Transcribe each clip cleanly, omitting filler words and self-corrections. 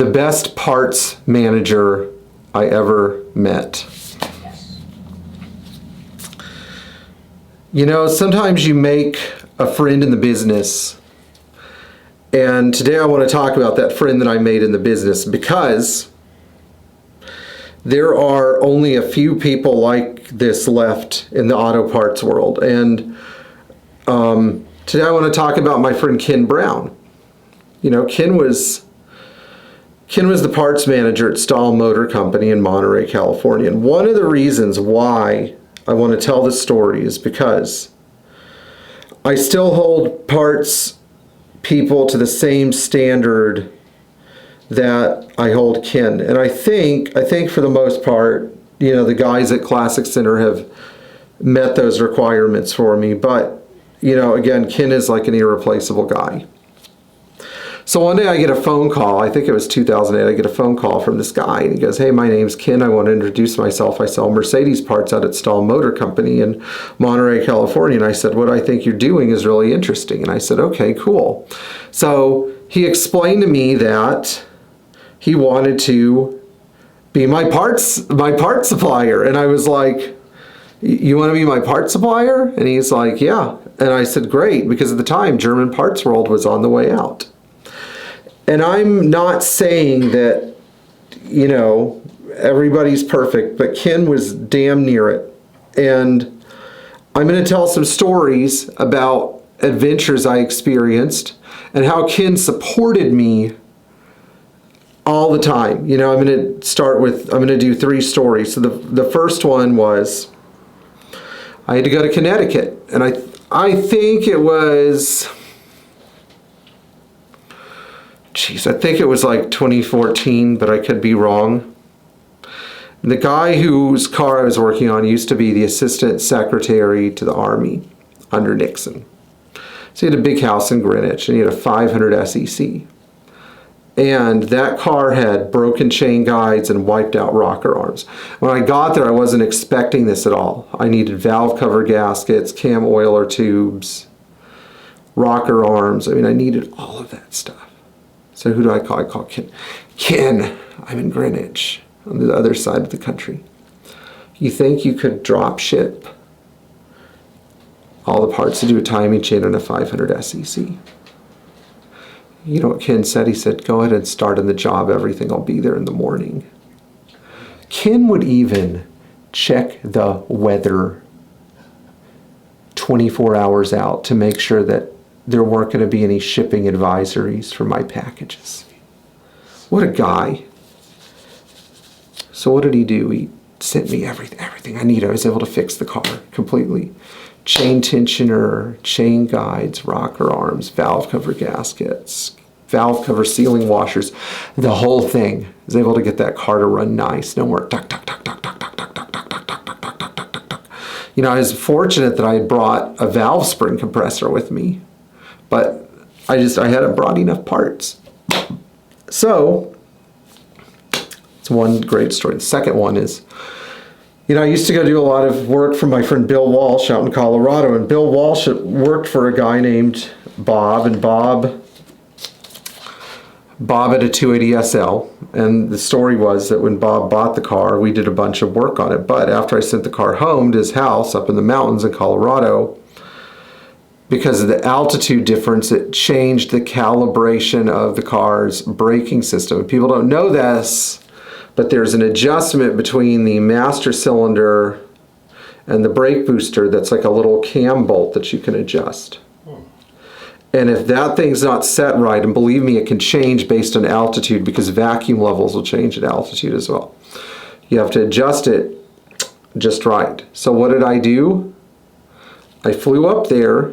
the best parts manager I ever met. You know, sometimes you make a friend in the business, and today I want to talk about that friend that I made in the business, because there are only a few people like this left in the auto parts world. And today I want to talk about my friend Ken Brown. You know, Ken was the parts manager at Stahl Motor Company in Monterey, California. And one of the reasons why I want to tell this story is because I still hold parts people to the same standard that I hold Ken. And I think for the most part, you know, the guys at Classic Center have met those requirements for me. But, you know, again, Ken is like an irreplaceable guy. So one day I get a phone call, I think it was 2008, I get a phone call from this guy, and he goes, "Hey, my name's Ken, I want to introduce myself. I sell Mercedes parts out at Stahl Motor Company in Monterey, California." And I said, "What I think you're doing is really interesting." And I said, "Okay, cool." So he explained to me that he wanted to be my parts supplier. And I was like, "You want to be my parts supplier?" And he's like, "Yeah." And I said, "Great," because at the time, German Parts World was on the way out. And I'm not saying that, you know, everybody's perfect, but Ken was damn near it. And I'm going to tell some stories about adventures I experienced and how Ken supported me all the time. You know, I'm going to do 3 stories. So the first one was, I had to go to Connecticut, and I think it was, I think it was like 2014, but I could be wrong. The guy whose car I was working on used to be the assistant secretary to the Army under Nixon. So he had a big house in Greenwich, and he had a 500 SEC. And that car had broken chain guides and wiped out rocker arms. When I got there, I wasn't expecting this at all. I needed valve cover gaskets, cam oiler tubes, rocker arms. I mean, I needed all of that stuff. So who do I call? I call Ken. "Ken, I'm in Greenwich on the other side of the country. You think you could drop ship all the parts to do a timing chain on a 500 SEC? You know what Ken said? He said, "Go ahead and start on the job. Everything will be there in the morning." Ken would even check the weather 24 hours out to make sure that there weren't going to be any shipping advisories for my packages. What a guy. So what did he do? He sent me everything I needed. I was able to fix the car completely. Chain tensioner, chain guides, rocker arms, valve cover gaskets, valve cover sealing washers, the whole thing. I was able to get that car to run nice. No more tuck, tuck, tuck, tuck, tuck, tuck, tuck, tuck, tuck, tuck, tuck, tuck, tuck, tuck, tuck, tuck. You know, I was fortunate that I had brought a valve spring compressor with me, but I hadn't brought enough parts. So, it's one great story. The second one is, you know, I used to go do a lot of work for my friend Bill Walsh out in Colorado, and Bill Walsh worked for a guy named Bob, and Bob had a 280 SL, and the story was that when Bob bought the car, we did a bunch of work on it, but after I sent the car home to his house up in the mountains in Colorado, because of the altitude difference, it changed the calibration of the car's braking system. People don't know this, but there's an adjustment between the master cylinder and the brake booster that's like a little cam bolt that you can adjust. And if that thing's not set right, and believe me, it can change based on altitude because vacuum levels will change at altitude as well. You have to adjust it just right. So what did I do? I flew up there,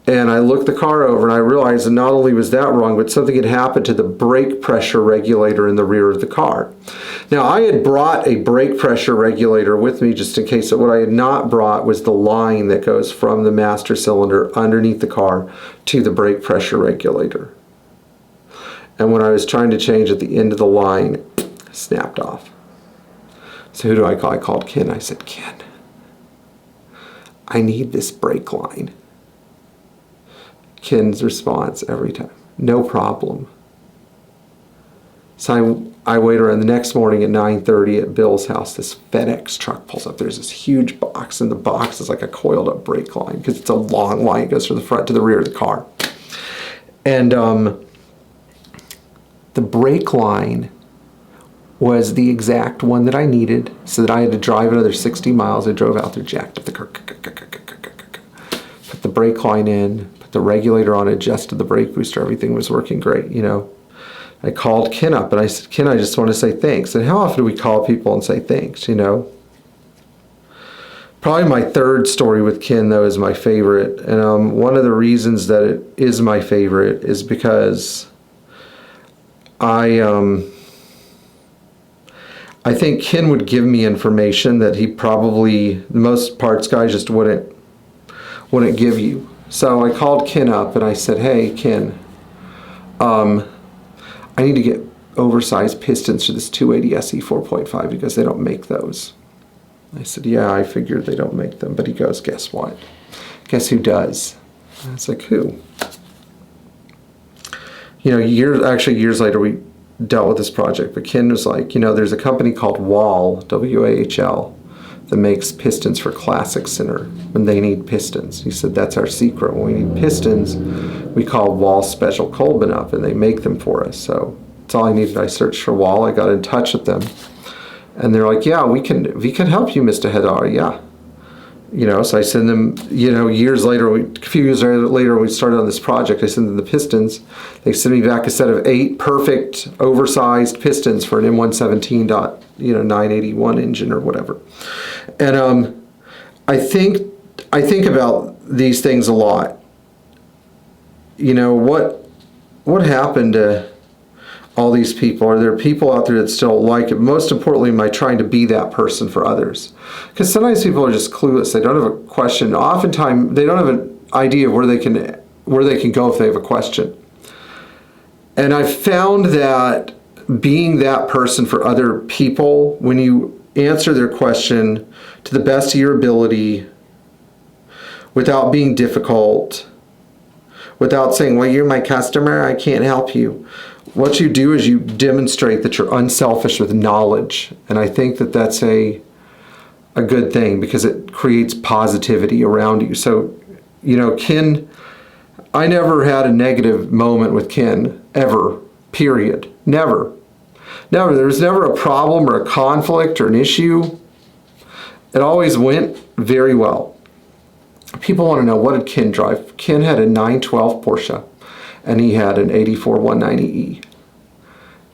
and I looked the car over, and I realized that not only was that wrong, but something had happened to the brake pressure regulator in the rear of the car. Now, I had brought a brake pressure regulator with me just in case, but what I had not brought was the line that goes from the master cylinder underneath the car to the brake pressure regulator. And when I was trying to change at the end of the line, it snapped off. So who do I call? I called Ken. I said, "Ken, I need this brake line." Ken's response every time, "No problem. So I wait around the next morning at 9:30 at Bill's house. This FedEx truck pulls up. There's this huge box, and the box is like a coiled up brake line because it's a long line. It goes from the front to the rear of the car. And the brake line was the exact one that I needed, so that I had to drive another 60 miles. I drove out there, jacked up the car, put the brake line in, put the regulator on, adjusted the brake booster. Everything was working great, you know. I called Ken up and I said, Ken, I just want to say thanks. And how often do we call people and say thanks, you know? Probably my third story with Ken, though, is my favorite. And one of the reasons that it is my favorite is because I think Ken would give me information that he probably, most parts guys just wouldn't give you. So I called Ken up and I said, hey, Ken, I need to get oversized pistons for this 280 SE 4.5 because they don't make those. I said, yeah, I figured they don't make them. But he goes, guess what? Guess who does? And I was like, who? You know, years later, we dealt with this project. But Ken was like, you know, there's a company called Wahl, W-A-H-L, that makes pistons for Classic Center when they need pistons. He said, that's our secret. When we need pistons, we call Wahl Special Colbin up, and they make them for us. So that's all I needed. I searched for Wahl. I got in touch with them. And they're like, yeah, we can help you, Mr. Hedary, yeah. You know, so I send them, you know, years later, a few years later, we started on this project, I send them the pistons. They send me back a set of 8 perfect, oversized pistons for an M117.981 engine or whatever. And I think about these things a lot. You know, what happened to all these people? Are there people out there that still like it? Most importantly, am I trying to be that person for others? Because sometimes people are just clueless. They don't have a question. Oftentimes, they don't have an idea of where they can go if they have a question. And I've found that being that person for other people, when you answer their question to the best of your ability, without being difficult, without saying, well, you're my customer, I can't help you. What you do is you demonstrate that you're unselfish with knowledge. And I think that that's a good thing because it creates positivity around you. So, you know, Ken, I never had a negative moment with Ken, ever, period. Never. Never. There was never a problem or a conflict or an issue. It always went very well. People want to know, what did Ken drive? Ken had a 912 Porsche, and he had an 84 190E.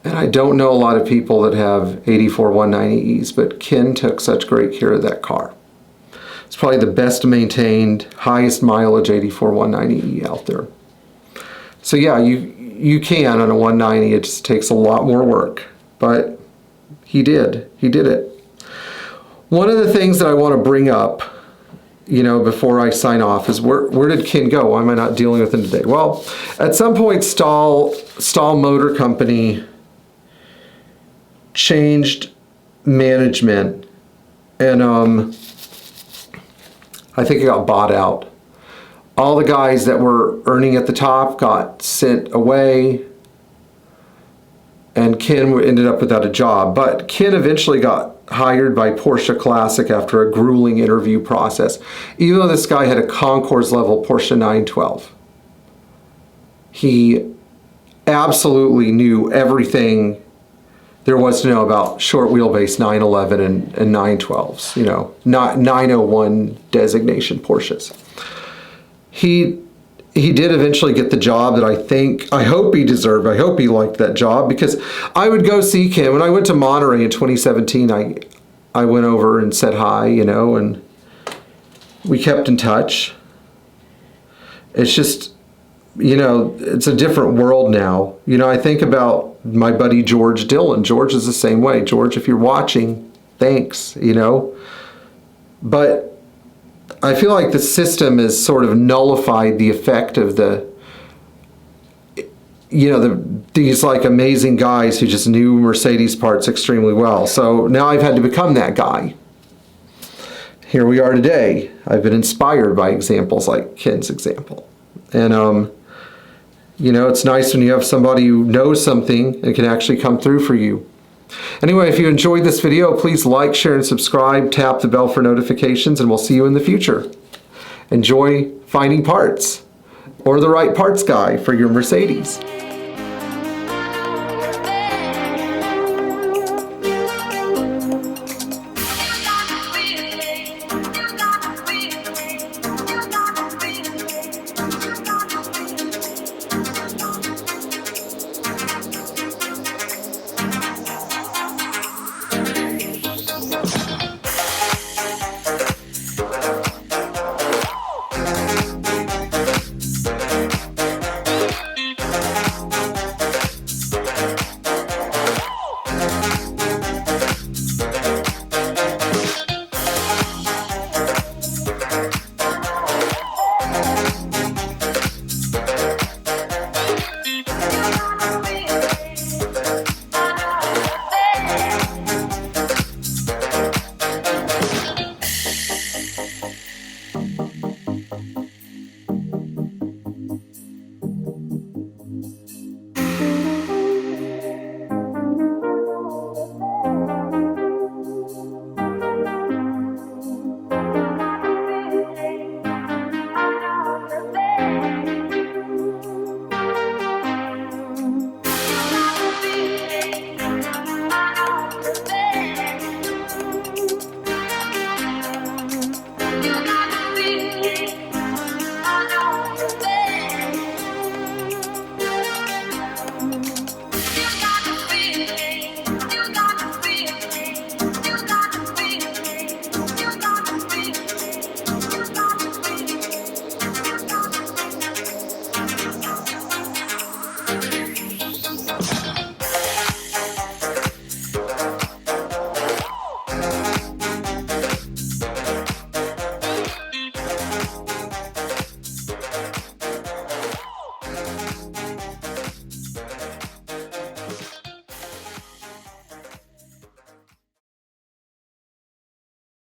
And I don't know a lot of people that have 84 190Es, but Ken took such great care of that car. It's probably the best maintained, highest mileage 84 190E out there. So yeah, you can on a 190, it just takes a lot more work, but he did it. One of the things that I want to bring up, you know, before I sign off is where did Ken go? Why am I not dealing with him today? Well, at some point Stahl Motor Company changed management, and I think it got bought out. All the guys that were earning at the top got sent away, and Ken ended up without a job. But Ken eventually got hired by Porsche Classic after a grueling interview process. Even though this guy had a concours level Porsche 912, he absolutely knew everything there was to know about short wheelbase 911 and 912s, you know, not 901 designation Porsches. He did eventually get the job that I hope he deserved. I hope he liked that job, because I would go see Ken. When I went to Monterey in 2017, I went over and said hi, you know, and we kept in touch. It's just, you know, it's a different world now. You know, I think about my buddy George Dillon. George is the same way. George, if you're watching, thanks, you know. But I feel like the system has sort of nullified the effect of these like amazing guys who just knew Mercedes parts extremely well. So now I've had to become that guy. Here we are today. I've been inspired by examples like Ken's example. And You know, it's nice when you have somebody who knows something and can actually come through for you. Anyway, if you enjoyed this video, please like, share, and subscribe. Tap the bell for notifications, and we'll see you in the future. Enjoy finding parts, or the right parts guy for your Mercedes.